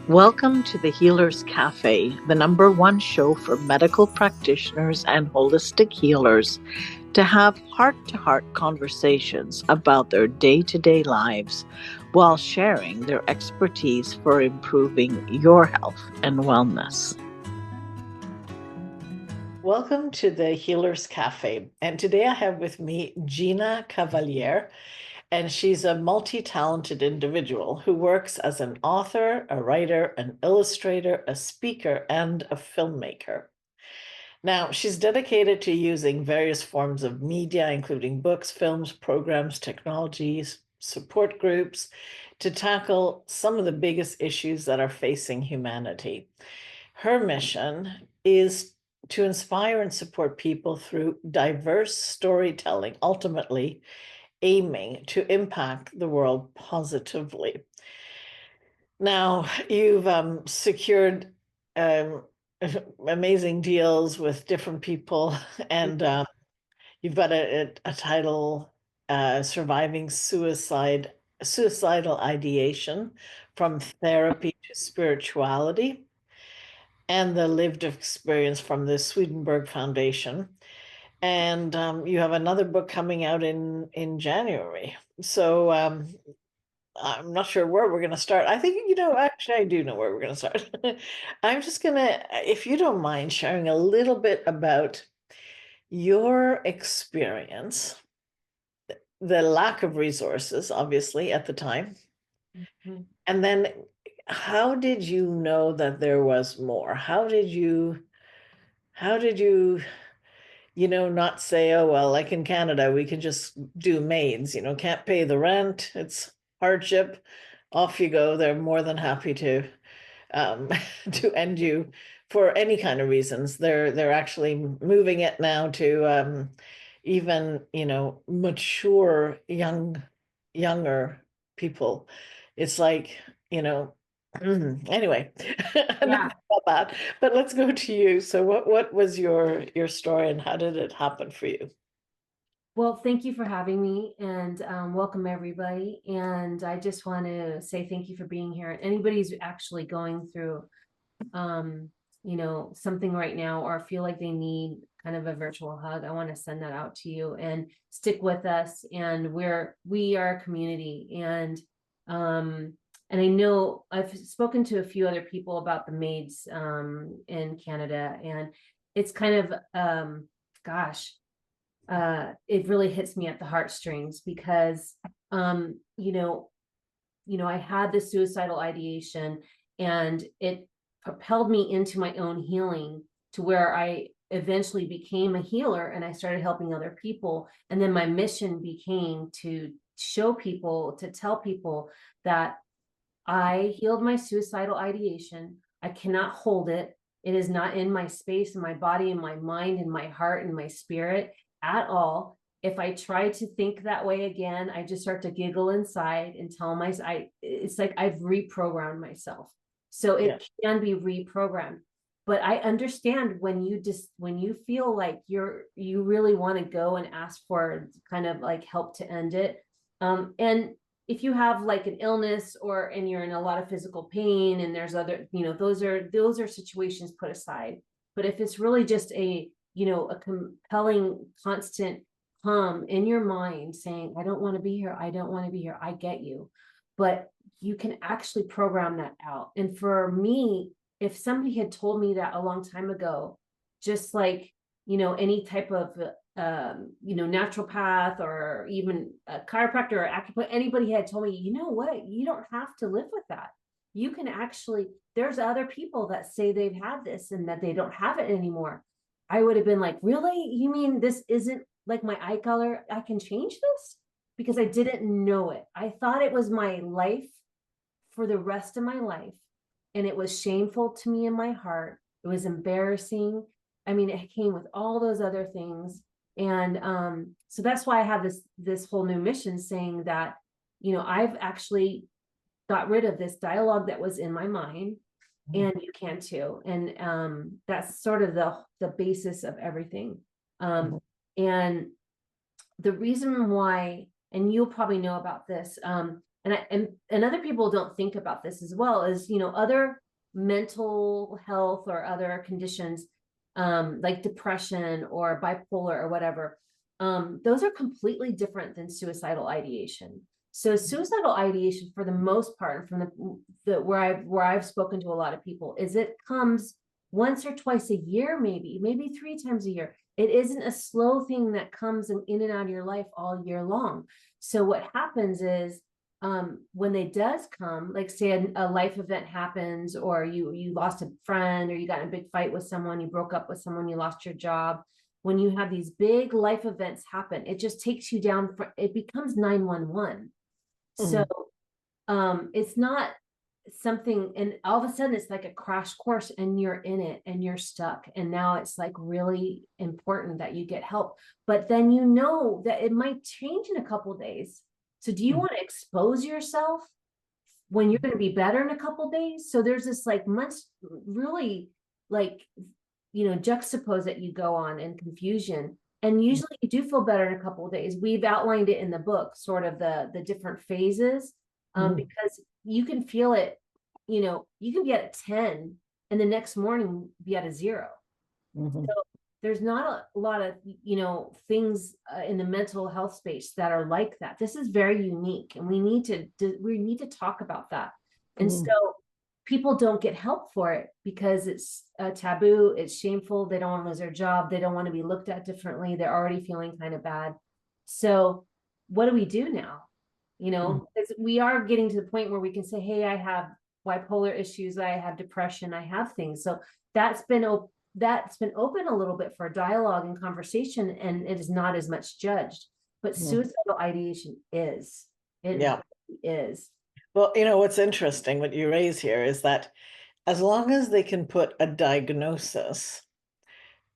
Welcome to the Healers Café, the #1 show for medical practitioners and holistic healers to have heart-to-heart conversations about their day-to-day lives while sharing their expertise for improving your health and wellness. Welcome to the Healers Café, and today I have with me Gina Cavalier, and she's a multi-talented individual who works as an author, a writer, an illustrator, a speaker, and a filmmaker. Now, she's dedicated to using various forms of media, including books, films, programs, technologies, support groups, to tackle some of the biggest issues that are facing humanity. Her mission is to inspire and support people through diverse storytelling, ultimately aiming to impact the world positively. Now, you've secured um, amazing deals with different people, and you've got a title, Surviving Suicidal Ideation, from Therapy to Spirituality, and the lived experience from the Swedenborg Foundation. And you have another book coming out in January. So I'm not sure where we're going to start. I think, actually, I do know where we're going to start. I'm just going to, if you don't mind, sharing a little bit about your experience, the lack of resources, obviously, at the time. Mhm. And then how did you know that there was more? How did you not say, oh, well, like in Canada, we can just do maids, can't pay the rent, it's hardship, off you go. They're more than happy to to end you for any kind of reasons. They're actually moving it now to even, mature younger people. It's like, anyway, enough Yeah. about that. But let's go to you. So what was your story and how did it happen for you? Well, thank you for having me and welcome everybody. And I just want to say thank you for being here. And anybody who's actually going through, um, something right now or feel like they need kind of a virtual hug, I want to send that out to you and stick with us. And we are a community. Um, and I know I've spoken to a few other people about the maids in Canada, and it's kind of, gosh, it really hits me at the heartstrings because um you know I had this suicidal ideation, and it propelled me into my own healing to where I eventually became a healer and I started helping other people. And then my mission became to show people, to tell people that I healed my suicidal ideation. I cannot hold it. It is not in my space, in my body, in my mind, in my heart, in my spirit at all. If I try to think that way again, I just start to giggle inside and tell myself, it's like I've reprogrammed myself. So Yeah. it can be reprogrammed. But I understand when you feel like you really want to go and ask for kind of like help to end it. And if you have like an illness and you're in a lot of physical pain, and there's other, those are situations put aside. But if it's really just a compelling constant hum in your mind saying, I don't want to be here, I don't want to be here, I get you. But you can actually program that out. And for me, if somebody had told me that a long time ago, just like, any type of naturopath or even a chiropractor or acupuncture, anybody had told me, you know what, you don't have to live with that. You can actually, there's other people that say they've had this and that they don't have it anymore. I would have been like, really? You mean this isn't like my eye color? I can change this? Because I didn't know it. I thought it was my life for the rest of my life. And it was shameful to me in my heart. It was embarrassing. I mean, it came with all those other things. And so that's why I have this whole new mission saying that, I've actually got rid of this dialogue that was in my mind, Mhm. and you can too. And that's sort of the basis of everything. Mhm. And the reason why, and you'll probably know about this, and other people don't think about this as well, as, you know, other mental health or other conditions, like depression or bipolar or whatever, those are completely different than suicidal ideation. So suicidal ideation, for the most part, from the where I've spoken to a lot of people, is it comes once or twice a year, maybe 3 times a year. It isn't a slow thing that comes in and out of your life all year long. So what happens is, when it does come, like say a life event happens, or you lost a friend, or you got in a big fight with someone, you broke up with someone, you lost your job. When you have these big life events happen, it just takes you down it becomes 911. So it's not something, and all of a sudden it's like a crash course and you're in it and you're stuck, and now it's like really important that you get help. But then you know that it might change in a couple of days. So do you want to expose yourself when you're going to be better in a couple of days? So there's this like much really like, you know, juxtapose that you go on, and confusion. And usually you do feel better in a couple of days. We've outlined it in the book, sort of the different phases, because you can feel it, you know, you can be at a 10 and the next morning be at a 0. So there's not a lot of, you know, things in the mental health space that are like that. This is very unique, and we need to talk about that. And so people don't get help for it because it's a taboo, it's shameful, they don't want to lose their job, they don't want to be looked at differently, they're already feeling kind of bad. So what do we do now? You know, because we are getting to the point where we can say, hey, I have bipolar issues, I have depression, I have things. So that's been open a little bit for dialogue and conversation, and it is not as much judged. But suicidal ideation is. It Yeah. is. Well, you know, what's interesting, what you raise here is that as long as they can put a diagnosis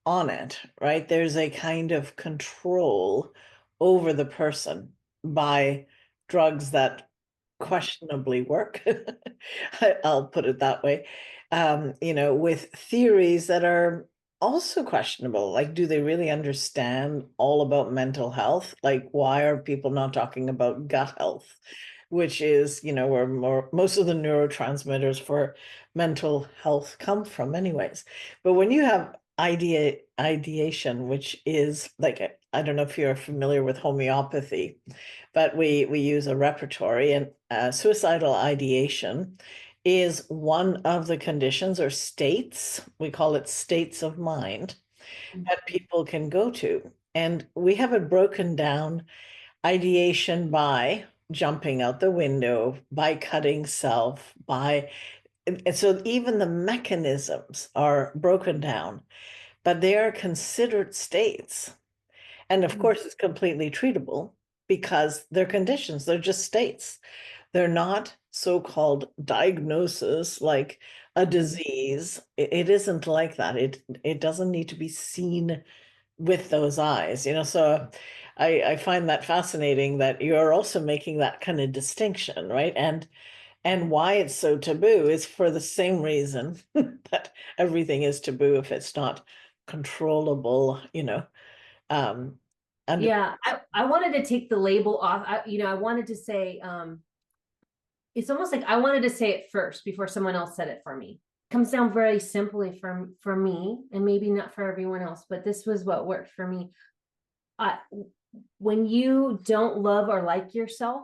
on it, right, there's a kind of control over the person by drugs that questionably work. I'll put it that way. You know, with theories that are also questionable. Like, do they really understand all about mental health? Like, why are people not talking about gut health, which is, you know, where most of the neurotransmitters for mental health come from anyways. But when you have ideation, which is like, I don't know if you're familiar with homeopathy, but we use a repertory, and suicidal ideation is one of the conditions or states, we call it states of mind, that people can go to. And we have it broken down: ideation by jumping out the window, by cutting self, and so even the mechanisms are broken down, but they are considered states. And of course, it's completely treatable because they're conditions, they're just states. They're not so-called diagnosis like a disease. It isn't like that. It doesn't need to be seen with those eyes, you know. So I find that fascinating that you're also making that kind of distinction, right? And why it's so taboo is for the same reason that everything is taboo if it's not controllable, you know. And Yeah, I wanted to take the label off. I wanted to say, it's almost like I wanted to say it first before someone else said it for me. It comes down very simply for me, and maybe not for everyone else, but this was what worked for me. When you don't love or like yourself,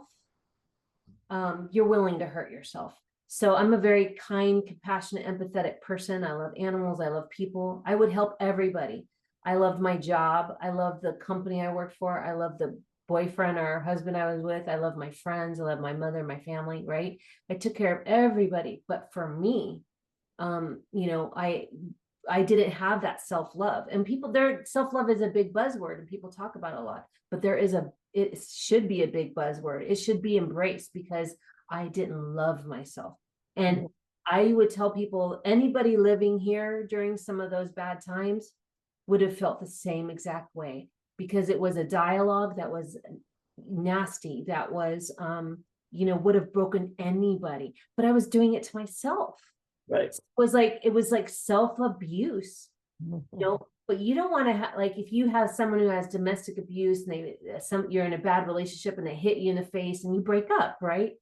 you're willing to hurt yourself. So I'm a very kind, compassionate, empathetic person. I love animals. I love people. I would help everybody. I loved my job. I love the company I worked for. I love the boyfriend or husband I was with. I love my friends. I love my mother, my family, right? I took care of everybody. But for me, I didn't have that self-love. And their self-love is a big buzzword and people talk about it a lot, but it should be a big buzzword. It should be embraced, because I didn't love myself. And I would tell people, anybody living here during some of those bad times would have felt the same exact way, because it was a dialogue that was nasty, that was, would have broken anybody, but I was doing it to myself. right. It was like self-abuse, but you don't want to have, like, if you have someone who has domestic abuse and you're in a bad relationship and they hit you in the face and you break up, right?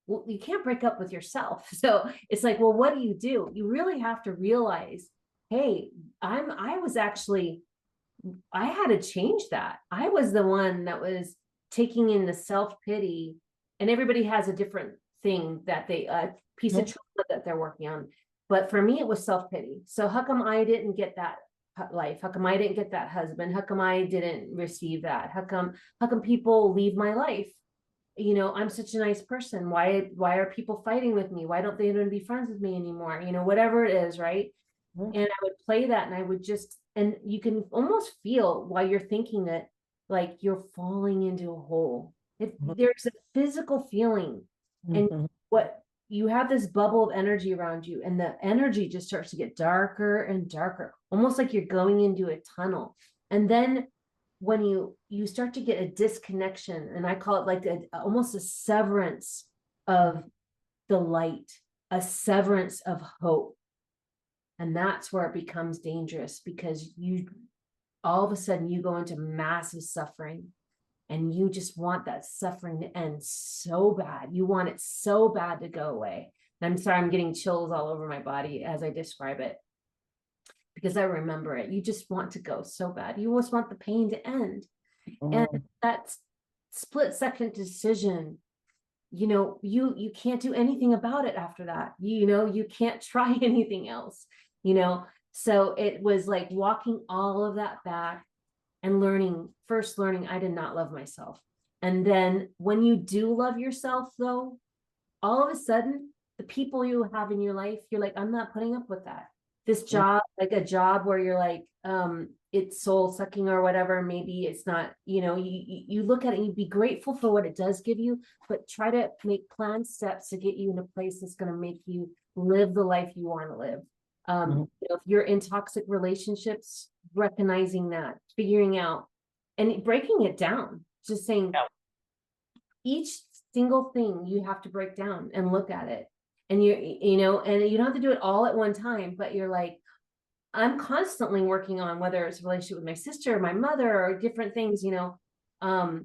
well, you can't break up with yourself. So it's like, well, what do? You really have to realize, hey, I had to change that. I was the one that was taking in the self-pity, and everybody has a different thing that they, piece of trauma that they're working on. But for me, it was self-pity. So how come I didn't get that life? How come I didn't get that husband? How come I didn't receive that? How come people leave my life? You know, I'm such a nice person. Why are people fighting with me? Why don't they want to be friends with me anymore? You know, whatever it is, right? And I would play that, and I would just, and you can almost feel while you're thinking it, like you're falling into a hole. There's a physical feeling, and what you have, this bubble of energy around you, and the energy just starts to get darker and darker, almost like you're going into a tunnel. And then when you start to get a disconnection, and I call it like almost a severance of the light, a severance of hope. And that's where it becomes dangerous, because all of a sudden you go into massive suffering, and you just want that suffering to end so bad. You want it so bad to go away. And I'm sorry, I'm getting chills all over my body as I describe it, because I remember it. You just want to go so bad. You almost want the pain to end. And that split second decision, you know, you can't do anything about it after that. You know, you can't try anything else, you know. So it was like walking all of that back and first learning I did not love myself. And then when you do love yourself, though, all of a sudden, the people you have in your life, you're like, I'm not putting up with that. This job, like a job where you're like, it's soul sucking or whatever, maybe it's not, you know, you look at it and you be grateful for what it does give you, but try to make planned steps to get you in a place that's going to make you live the life you want to live. You know, if you're in toxic relationships, recognizing that, figuring out and breaking it down, just saying each single thing you have to break down and look at it. And you know, and you don't have to do it all at one time, but you're like, I'm constantly working on, whether it's a relationship with my sister or my mother or different things, you know.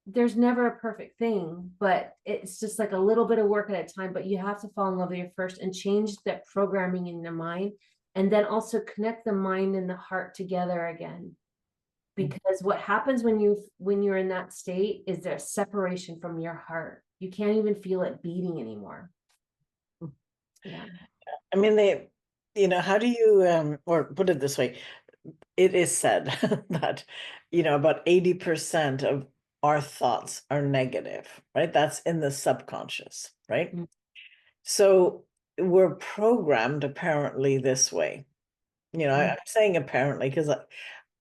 There's never a perfect thing, but it's just like a little bit of work at a time. But you have to fall in love with you first and change that programming in the mind, and then also connect the mind and the heart together again. Because what happens when you're in that state is there's separation from your heart. You can't even feel it beating anymore. Yeah. I mean, you know, how do you, or put it this way, it is said that, you know, about 80% of our thoughts are negative, right? That's in the subconscious, right? So we're programmed apparently this way. You know, I'm saying apparently because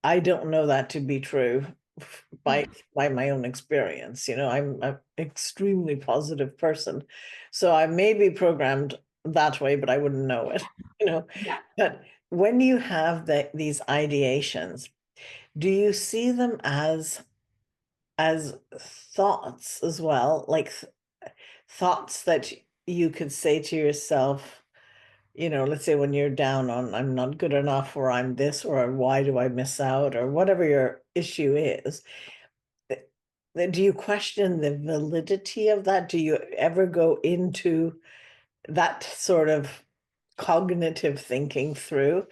I don't know that to be true by my own experience. You know, I'm an extremely positive person, so I may be programmed that way, but I wouldn't know it. You know, but when you have these ideations, do you see them as thoughts as well, like thoughts that you could say to yourself? You know, let's say when you're down on, I'm not good enough, or I'm this, or why do I miss out, or whatever your issue is, do you question the validity of that? Do you ever go into that sort of cognitive thinking through?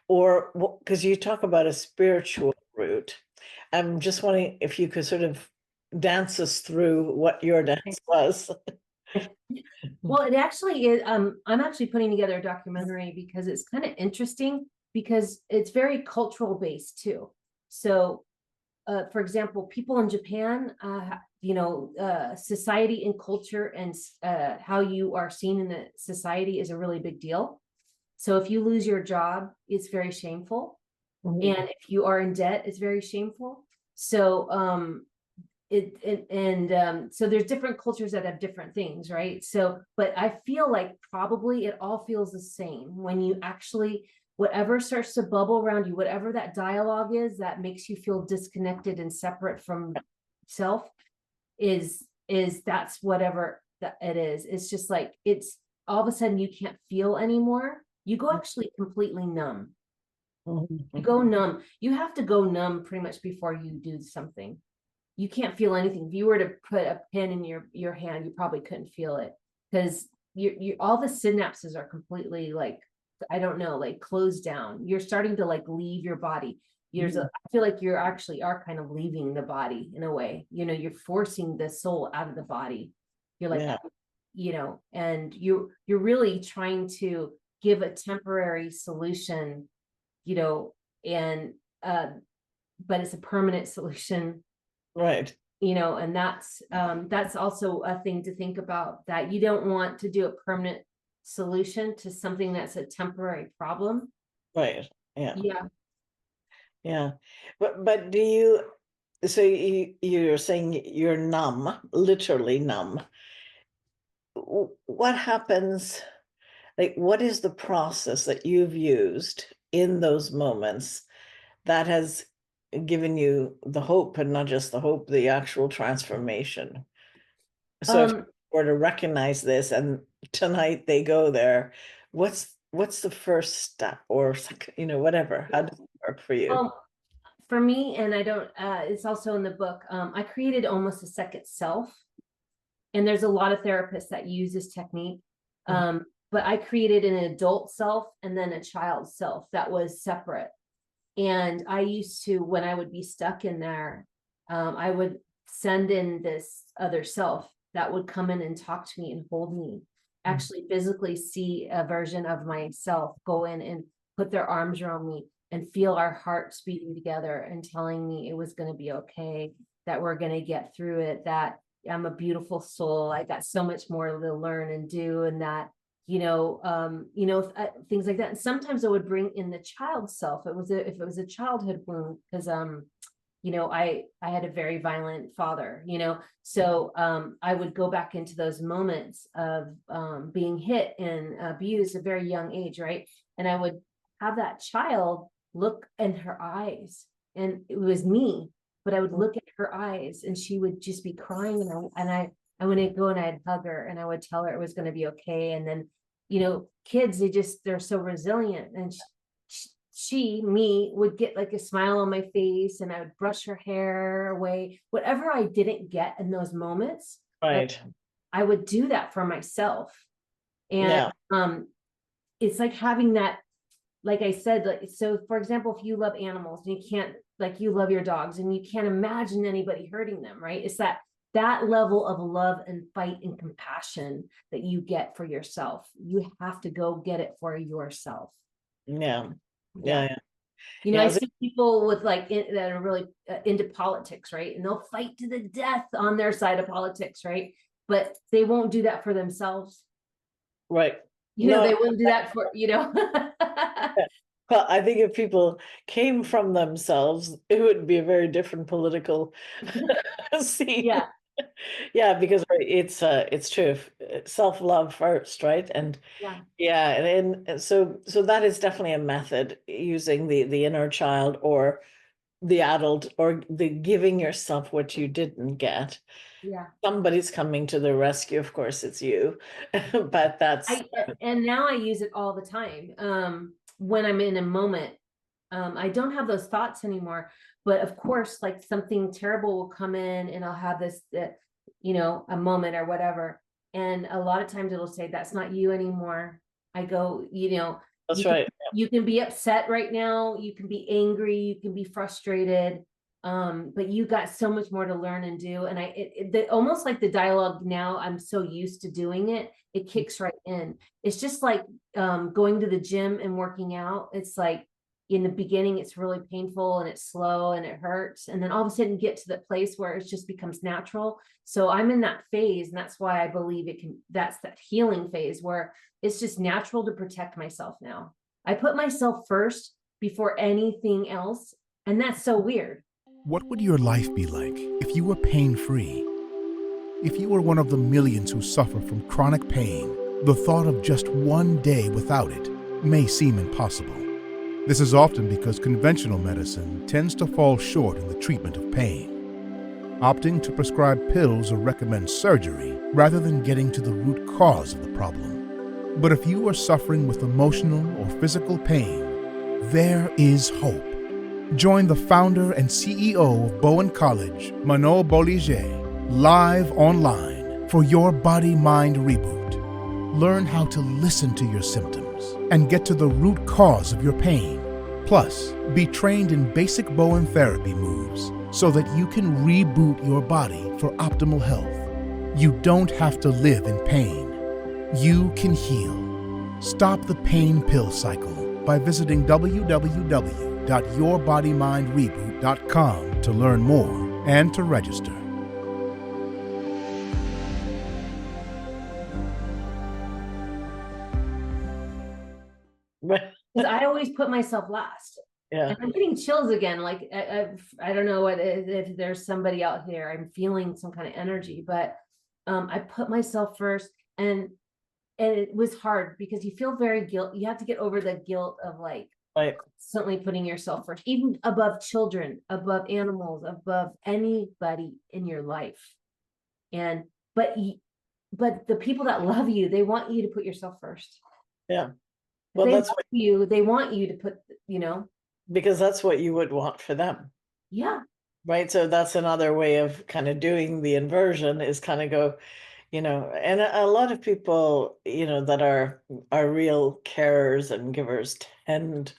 Or because you talk about a spiritual route, I'm just wondering if you could sort of dance us through what your dance was. Well, it actually is. I'm actually putting together a documentary because it's kind of interesting, because it's very cultural based too. So, for example, people in Japan, you know, society and culture and how you are seen in the society is a really big deal. So if you lose your job, it's very shameful. And if you are in debt, it's very shameful. So, so there's different cultures that have different things, right? So, but I feel like probably it all feels the same when you actually, whatever starts to bubble around you, whatever that dialogue is that makes you feel disconnected and separate from self, is that's whatever that it is. It's just like, it's all of a sudden you can't feel anymore. You go actually completely numb. You go numb. You have to go numb pretty much before you do something. you can't feel anything. If you were to put a pin in your hand, you probably couldn't feel it, because you all the synapses are completely like, I don't know, like closed down. You're starting to like leave your body. I feel like you're actually are kind of leaving the body in a way. You're forcing the soul out of the body. You're like, and you're really trying to give a temporary solution, and but it's a permanent solution. Right. And that's also a thing to think about, that you don't want to do a permanent solution to something that's a temporary problem. Right. Yeah. Yeah. Yeah. But so you're saying you're numb, literally numb. What happens? Like, what is the process that you've used in those moments that has given you the hope, and not just the hope, the actual transformation? So if you were to recognize this and tonight they go there, what's the first step, or whatever? How does it work for you? For me, and I don't, it's also in the book, I created almost a second self. And there's a lot of therapists that use this technique. But I created an adult self and then a child self that was separate. And I used to, when I would be stuck in there, I would send in this other self that would come in and talk to me and hold me, actually physically see a version of myself go in and put their arms around me and feel our hearts beating together and telling me it was going to be okay, that we're going to get through it, that I'm a beautiful soul, I got so much more to learn and do, and that things like that. And sometimes I would bring in the child self. If it was a childhood wound, because I had a very violent father, so I would go back into those moments of being hit and abused at a very young age, right? And I would have that child look in her eyes, and it was me, but I would look at her eyes and she would just be crying, and I wouldn't go and I'd hug her and I would tell her it was going to be okay. And then kids, they're so resilient, and me would get like a smile on my face, and I would brush her hair away, whatever I didn't get in those moments. Right. I would do that for myself. And it's like having that, like I said, like, so for example, if you love animals and you can't, like, you love your dogs and you can't imagine anybody hurting them, right? It's that level of love and fight and compassion that you get for yourself. You have to go get it for yourself. Yeah. I see people with that are really into politics, right? And they'll fight to the death on their side of politics, right? But they won't do that for themselves. Right. They wouldn't do that for, Well, I think if people came from themselves, it would be a very different political scene. Yeah. Yeah, because it's true. Self-love first, right? And and so that is definitely a method, using the inner child or the adult, or the giving yourself what you didn't get. Yeah. Somebody's coming to the rescue. Of course, it's you, but and now I use it all the time. When I'm in a moment, I don't have those thoughts anymore, but of course, like, something terrible will come in and I'll have this, a moment or whatever. And a lot of times it'll say, that's not you anymore. I go, that's right. You can be upset right now. You can be angry. You can be frustrated. But you got so much more to learn and do. And almost like the dialogue now, I'm so used to doing it. It kicks right in. It's just like going to the gym and working out. It's like, in the beginning, it's really painful and it's slow and it hurts. And then all of a sudden you get to the place where it just becomes natural. So I'm in that phase. And that's why I believe that's that healing phase where it's just natural to protect myself now. I put myself first before anything else. And that's so weird. What would your life be like if you were pain-free? If you were one of the millions who suffer from chronic pain, the thought of just one day without it may seem impossible. This is often because conventional medicine tends to fall short in the treatment of pain, opting to prescribe pills or recommend surgery rather than getting to the root cause of the problem. But if you are suffering with emotional or physical pain, there is hope. Join the founder and CEO of Bowen College, Manon Bolliger, live online for your body-mind reboot. Learn how to listen to your symptoms and get to the root cause of your pain. Plus, be trained in basic Bowen therapy moves so that you can reboot your body for optimal health. You don't have to live in pain. You can heal. Stop the pain pill cycle by visiting www.yourbodymindreboot.com to learn more and to register. But Because I always put myself last. yeah, And I'm getting chills again. Like I don't know if there's somebody out there. I'm feeling some kind of energy, but I put myself first, and it was hard because you feel very guilt. You have to get over the guilt of like right. constantly putting yourself first, even above children, above animals, above anybody in your life. And but the people that love you, they want you to put yourself first. Yeah. Well, They that's love you. They want you to put, because that's what you would want for them. yeah. Right. So that's another way of kind of doing the inversion, is kind of go, and a lot of people, that are real carers and givers tend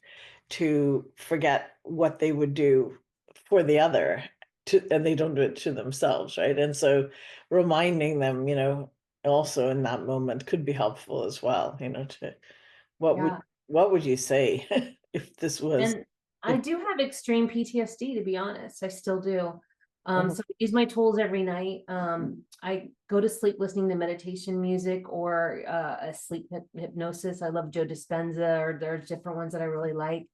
to forget what they would do for the other, and they don't do it to themselves, right? And so reminding them, also in that moment could be helpful as well, to what would Yeah. what would you say if this was And I do have extreme PTSD, to be honest. I still do. Mhm. So I use my tools every night. I go to sleep listening to meditation music or a sleep hypnosis. I love Joe Dispenza, or there's different ones that I really like.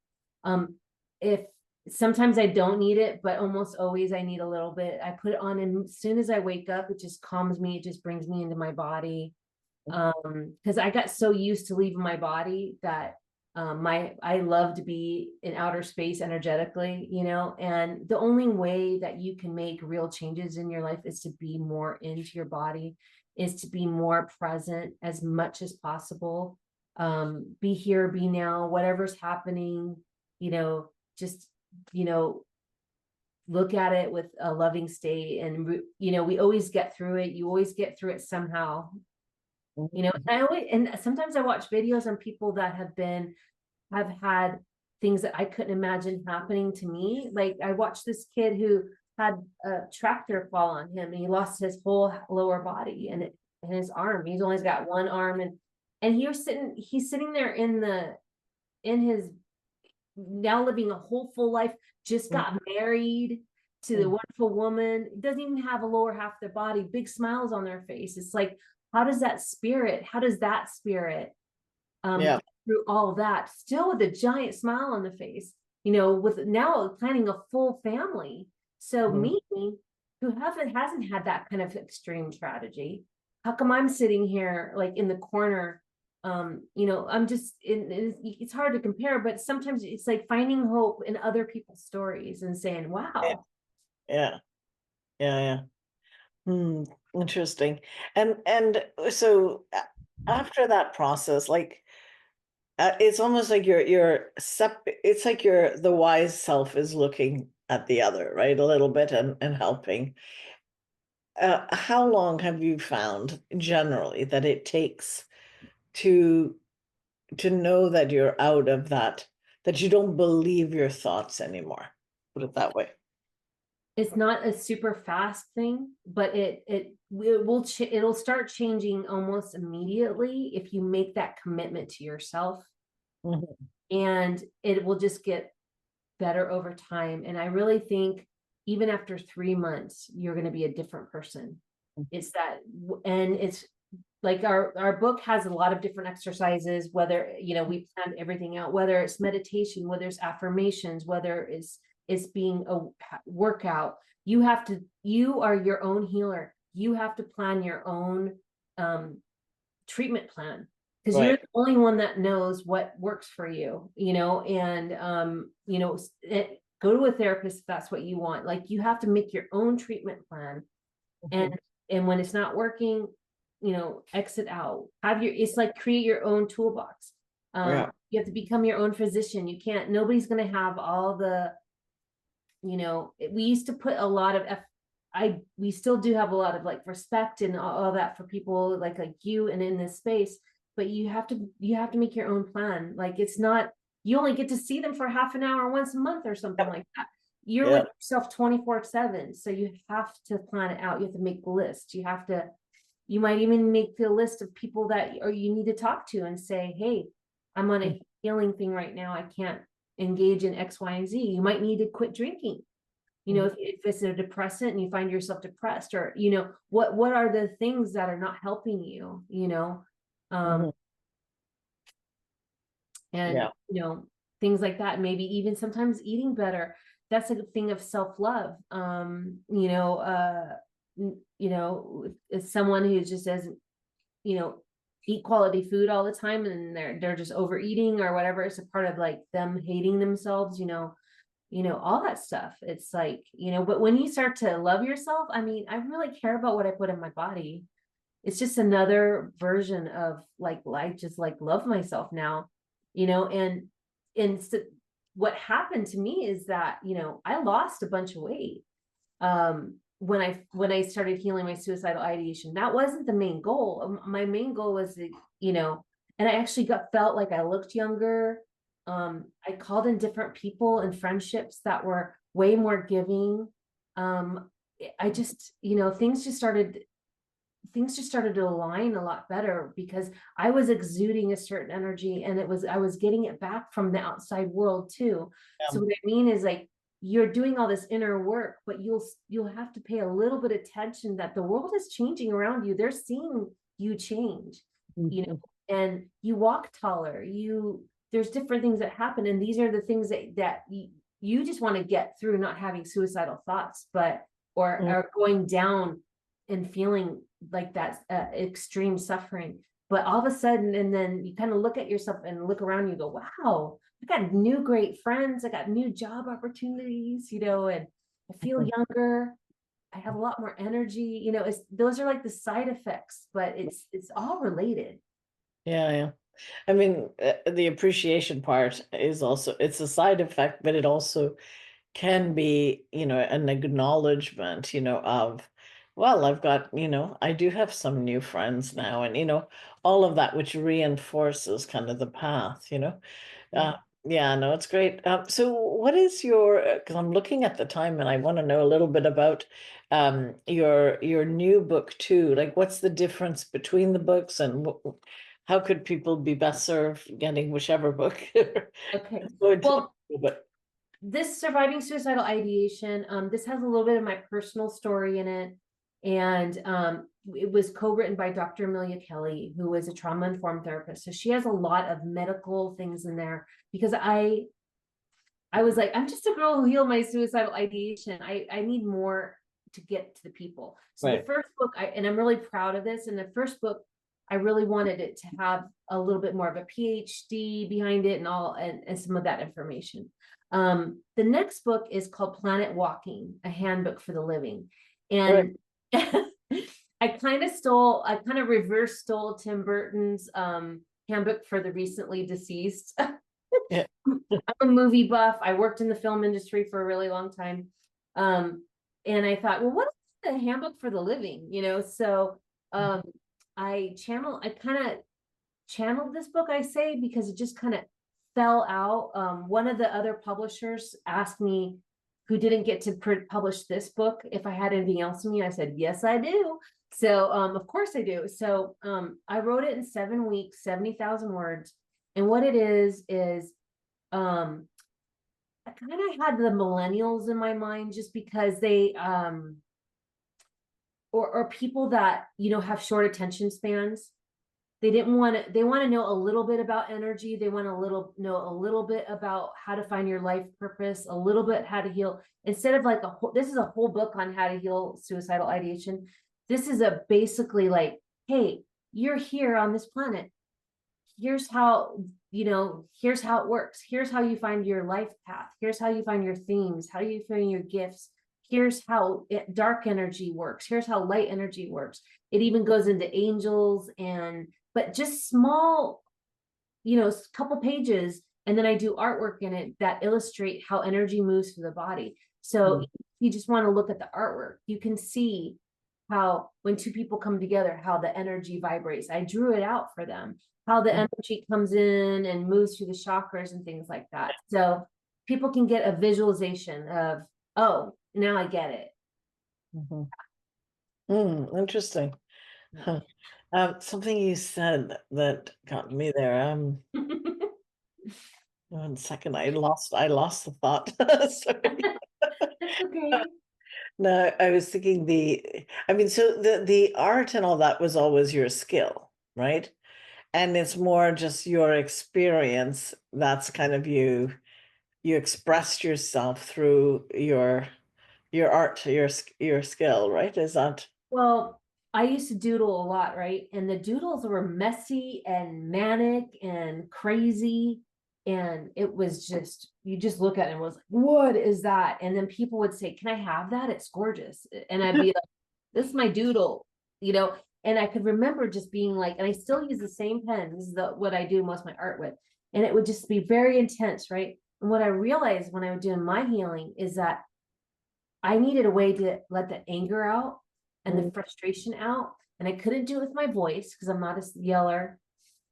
If sometimes I don't need it, but almost always I need a little bit. I put it on, and as soon as I wake up, it just calms me. It just brings me into my body. Because I got so used to leaving my body that I love to be in outer space energetically, and the only way that you can make real changes in your life is to be more into your body, is to be more present as much as possible. Be here, be now, whatever's happening, just, look at it with a loving state. And, we always get through it. You always get through it somehow. And sometimes I watch videos on people that have had things that I couldn't imagine happening to me. Like I watched this kid who had a tractor fall on him, and he lost his whole lower body and his arm. He's only got one arm, and he's sitting there in his now living a whole full life, just got married to the wonderful woman, doesn't even have a lower half of their body, big smiles on their face. It's like, how does that spirit Yeah. through all of that, still with a giant smile on the face, with now planning a full family? So me, who hasn't had that kind of extreme tragedy, how come I'm sitting here like in the corner? I'm just it's hard to compare, but sometimes it's like finding hope in other people's stories and saying, wow. Yeah. Yeah. Interesting. And so after that process, like it's almost like it's like the wise self is looking at the other, right? A little bit, and helping. How long have you found generally that it takes to know that you're out of that you don't believe your thoughts anymore? Put it that way. It's not a super fast thing, but it'll start changing almost immediately if you make that commitment to yourself. And it will just get better over time. And I really think even after 3 months, you're going to be a different person. It's that, and it's like our book has a lot of different exercises, whether, we planned everything out, whether it's meditation, whether it's affirmations, whether it's being a workout. You are your own healer. You have to plan your own treatment plan, because you're the only one that knows what works for you, and go to a therapist if that's what you want. Like you have to make your own treatment plan. And when it's not working, exit out. It's like create your own toolbox. You have to become your own physician. Nobody's going to have all the we used to put a lot of we still do have a lot of like respect and all that for people like you and in this space, but you have to make your own plan. Like, it's not, you only get to see them for half an hour once a month or something like that. You're with yourself 24/7. So you have to plan it out. You have to make the list. You might even make the list of people that or you need to talk to and say, hey, I'm on a healing thing right now. I can't engage in X, Y, and Z. You might need to quit drinking. If it's a depressant and you find yourself depressed, or, what are the things that are not helping you, and, things like that. Maybe even sometimes eating better. That's a thing of self-love. As someone who just doesn't, eat quality food all the time and they're just overeating or whatever. It's a part of like them hating themselves, all that stuff. It's like, but when you start to love yourself, I mean, I really care about what I put in my body. It's just another version of like, I just like love myself now, and so what happened to me is that, I lost a bunch of weight. When I started healing my suicidal ideation. That wasn't the main goal. My main goal was to, and I actually felt like I looked younger. I called in different people and friendships that were way more giving. I just, things just started to align a lot better because I was exuding a certain energy, and I was getting it back from the outside world too. So what I mean is, like, you're doing all this inner work, but you'll have to pay a little bit of attention that the world is changing around you. They're seeing you change, and you walk taller, there's different things that happen. And these are the things that you just want to get through, not having suicidal thoughts, or going down and feeling like that extreme suffering. But all of a sudden, and then you kind of look at yourself and look around, you go, wow, I got new great friends. I got new job opportunities, and I feel younger. I have a lot more energy, those are like the side effects, but it's all related. Yeah. I mean, the appreciation part is also, it's a side effect, but it also can be, an acknowledgement, of, well, I've got, I do have some new friends now, and, all of that, which reinforces kind of the path, yeah, no, it's great. So what is because I'm looking at the time and I want to know a little bit about your new book too. Like, what's the difference between the books, and how could people be best served getting whichever book? Okay. Well, this Surviving Suicidal Ideation, this has a little bit of my personal story in it. And it was co-written by Dr. Amelia Kelly, who is a trauma-informed therapist. So she has a lot of medical things in there, because I was like, I'm just a girl who healed my suicidal ideation. I need more to get to the people. So the first book, and I'm really proud of this. In the first book, I really wanted it to have a little bit more of a PhD behind it and some of that information. The next book is called Planet Walking, a handbook for the living. And I kind of reverse stole Tim Burton's handbook for the recently deceased. Yeah. I'm a movie buff. I worked in the film industry for a really long time. And I thought, well, what is the handbook for the living? So I kind of channeled this book, I say, because it just kind of fell out. One of the other publishers asked me, who didn't get to publish this book, if I had anything else in me. I said, yes, I do. So of course I do. So I wrote it in 7 weeks, 70,000 words. And what it is I kind of had the millennials in my mind, just because they or people that have short attention spans. They want to know a little bit about energy. They want to know a little bit about how to find your life purpose, a little bit how to heal. Instead of like this is a whole book on how to heal suicidal ideation. This is basically like, hey, you're here on this planet. Here's how, here's how it works. Here's how you find your life path. Here's how you find your themes. How you find your gifts. Here's how dark energy works. Here's how light energy works. It even goes into angels but just small, couple pages. And then I do artwork in it that illustrate how energy moves through the body. So if you just want to look at the artwork, you can see how when two people come together, how the energy vibrates. I drew it out for them, how the energy comes in and moves through the chakras and things like that. So people can get a visualization of, oh, now I get it. Interesting. Huh. Something you said that got me there. 1 second, I lost the thought. Sorry. That's okay. No, I was thinking so the art and all that was always your skill, right? And it's more just your experience. That's kind of you expressed yourself through your art, your skill, right? Is that? Well, I used to doodle a lot, right? And the doodles were messy and manic and crazy. And it was just, you just look at it and was like, what is that? And then people would say, can I have that? It's gorgeous. And I'd be like, this is my doodle, you know? And I could remember just being like, and I still use the same pen. This is what I do most of my art with. And it would just be very intense, right? And what I realized when I was doing my healing is that I needed a way to let the anger out and the frustration out. And I couldn't do it with my voice because I'm not a yeller.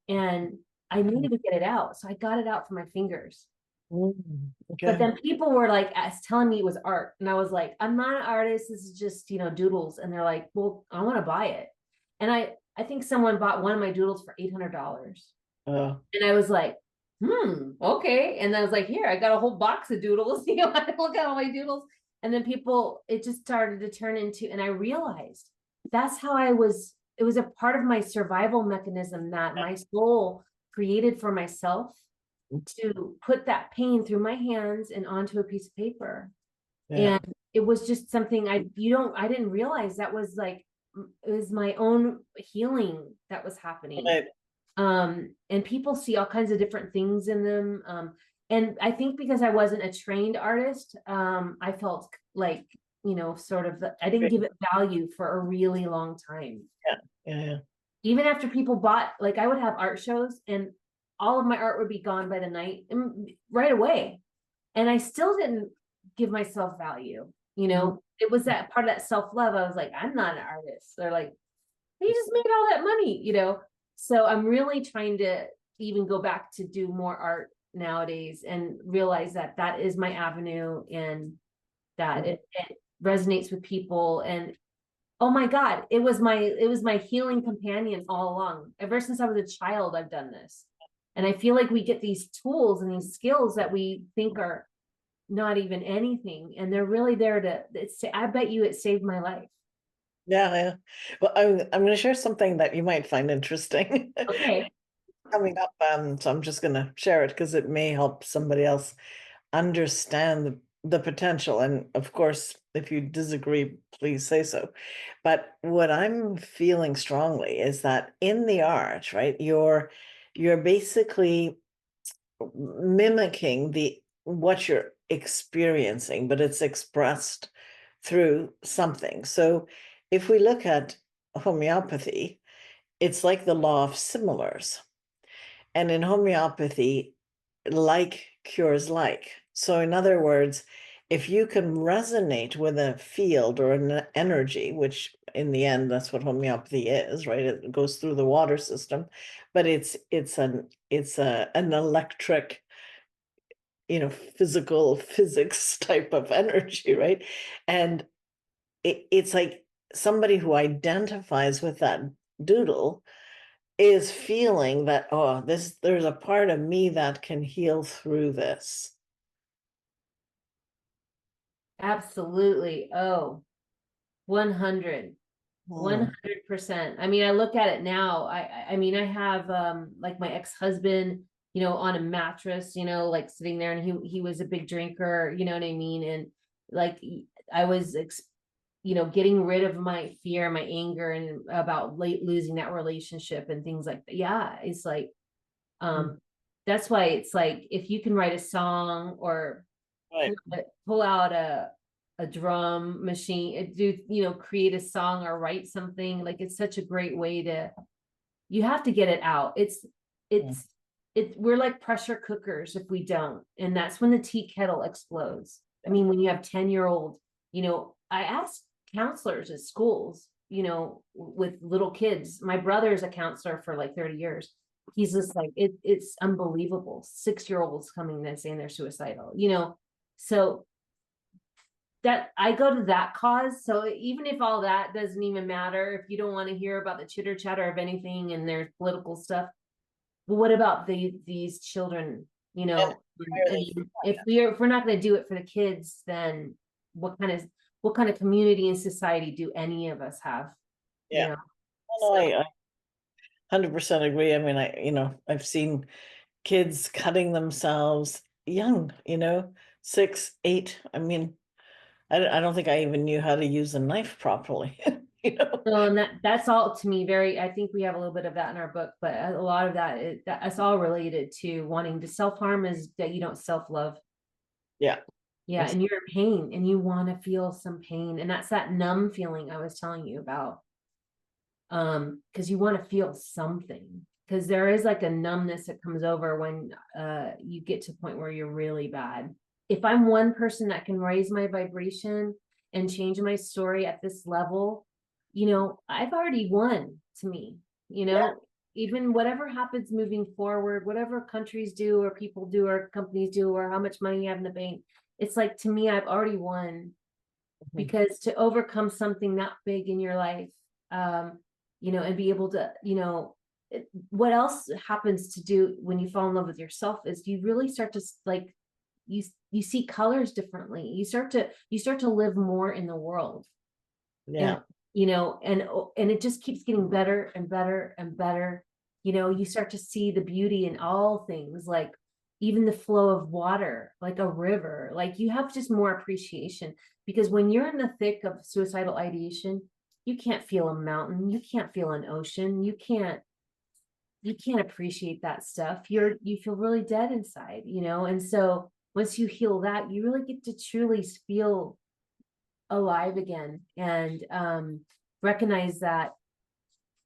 And I needed to get it out. So I got it out from my fingers. Okay. But then people were like telling me it was art. And I was like, I'm not an artist. This is just, doodles. And they're like, well, I want to buy it. And I think someone bought one of my doodles for $800. And I was like, okay. And I was like, here, I got a whole box of doodles. I look at all my doodles. And then it just started to turn into, and I realized that's how it was a part of my survival mechanism that my soul created for myself to put that pain through my hands and onto a piece of paper. And it was just something I didn't realize that was like, it was my own healing that was happening. Right. And people see all kinds of different things in them. And I think because I wasn't a trained artist, I felt like, I didn't give it value for a really long time. Yeah. Even after people bought, like I would have art shows and all of my art would be gone by the night right away. And I still didn't give myself value. It was that part of that self-love. I was like, I'm not an artist. They're like, you just made all that money, So I'm really trying to even go back to do more art nowadays and realize that that is my avenue and that it resonates with people. And oh my God, it was my healing companion all along. Ever since I was a child, I've done this. And I feel like we get these tools and these skills that we think are not even anything. And they're really there I bet you it saved my life. Yeah. Well, I'm going to share something that you might find interesting. Okay. Coming up, so I'm just going to share it because it may help somebody else understand the potential. And of course, if you disagree, please say so. But what I'm feeling strongly is that in the art, right, you're basically mimicking what you're experiencing, but it's expressed through something. So if we look at homeopathy, it's like the law of similars. And in homeopathy, like cures like. So in other words, if you can resonate with a field or an energy, which in the end, that's what homeopathy is, right? It goes through the water system, but it's an electric, physics type of energy, right? And it's like somebody who identifies with that doodle is feeling that, oh, there's a part of me that can heal through this. Absolutely. Oh, 100%. I mean, I look at it now. I mean, I have like my ex-husband, on a mattress, like sitting there, and he was a big drinker, you know what I mean? And like I was getting rid of my fear, my anger, and about losing that relationship and things like that. Yeah, it's like that's why it's like if you can write a song or pull out a drum machine, create a song or write something, like it's such a great way you have to get it out. We're like pressure cookers if we don't, and that's when the tea kettle explodes. I mean, when you have 10-year-old, I asked counselors at schools, with little kids. My brother's a counselor for like 30 years. He's just like, it's unbelievable. 6-year-olds coming in saying they're suicidal, so that I go to that cause. So even if all that doesn't even matter, if you don't want to hear about the chitter chatter of anything and there's political stuff, well, what about these children? Yeah, And if we're not going to do it for the kids, then what kind of community and society do any of us have? yeah. No, I 100% agree. I mean, I've seen kids cutting themselves young, 6, 8. I mean, I don't think I even knew how to use a knife properly, So, and that's all to me I think we have a little bit of that in our book, but a lot of that's all related to wanting to self-harm, is that you don't self-love. Yeah. Yeah, and you're in pain and you want to feel some pain. And that's that numb feeling I was telling you about. Because you want to feel something. Because there is like a numbness that comes over when you get to a point where you're really bad. If I'm one person that can raise my vibration and change my story at this level, I've already won, to me. Yeah. Even whatever happens moving forward, whatever countries do or people do or companies do or how much money you have in the bank, it's like, to me, I've already won. Because to overcome something that big in your life, and be able to, what else happens to do when you fall in love with yourself is you really start to like, you see colors differently. You start to live more in the world. Yeah. And it just keeps getting better and better and better. You start to see the beauty in all things, like even the flow of water, like a river. Like, you have just more appreciation, because when you're in the thick of suicidal ideation, you can't feel a mountain, you can't feel an ocean, you can't appreciate that stuff. You feel really dead inside, and so once you heal that, you really get to truly feel alive again, and recognize that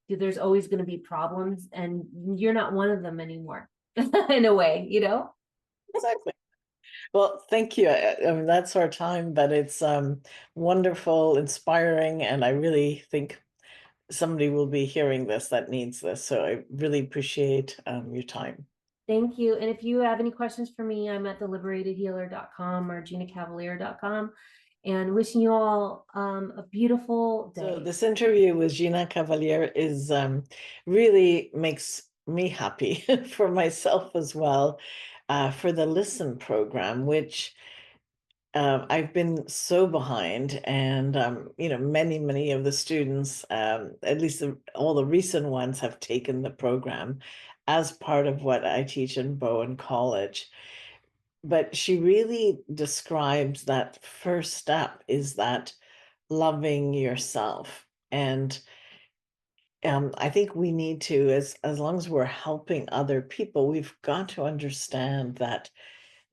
there's always going to be problems and you're not one of them anymore. In a way, Exactly. Well, thank you. I mean, that's our time, but it's wonderful, inspiring, and I really think somebody will be hearing this that needs this. So I really appreciate your time. Thank you. And if you have any questions for me, I'm at theliberatedhealer.com or ginacavalier.com, and wishing you all a beautiful day. So this interview with Gina Cavalier is really makes me happy for myself as well, for the Listen program, which I've been so behind, and many of the students, at least all the recent ones, have taken the program as part of what I teach in Bowen College. But she really describes that first step is that loving yourself. And I think we need to, as long as we're helping other people, we've got to understand that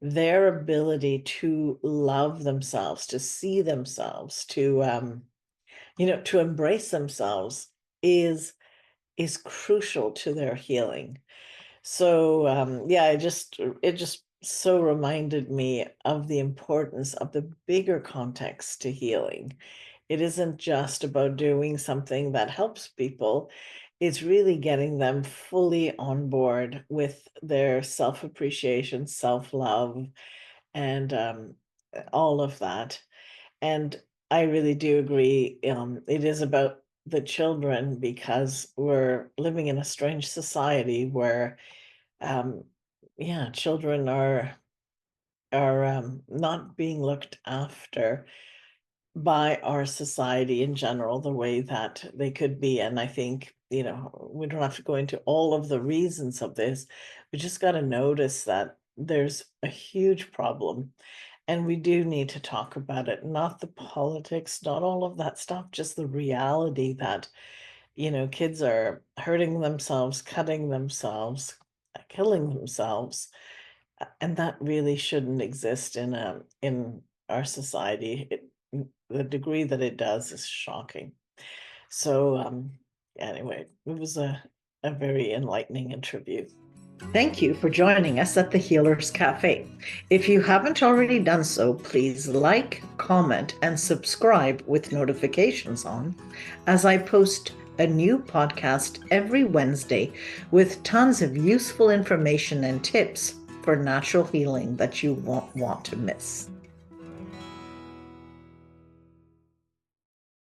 their ability to love themselves, to see themselves, to embrace themselves is crucial to their healing. So yeah, it just so reminded me of the importance of the bigger context to healing. It isn't just about doing something that helps people. It's really getting them fully on board with their self-appreciation, self-love, and all of that. And I really do agree. It is about the children, because we're living in a strange society where, um, yeah, children are not being looked after by our society in general the way that they could be. And I think, we don't have to go into all of the reasons of this. We just got to notice that there's a huge problem, and we do need to talk about it, not the politics, not all of that stuff, just the reality that, kids are hurting themselves, cutting themselves, killing themselves. And that really shouldn't exist in our society. The degree that it does is shocking. So anyway, it was a very enlightening interview. Thank you for joining us at the Healers Café. If you haven't already done so, please like, comment, and subscribe with notifications on, as I post a new podcast every Wednesday with tons of useful information and tips for natural healing that you won't want to miss.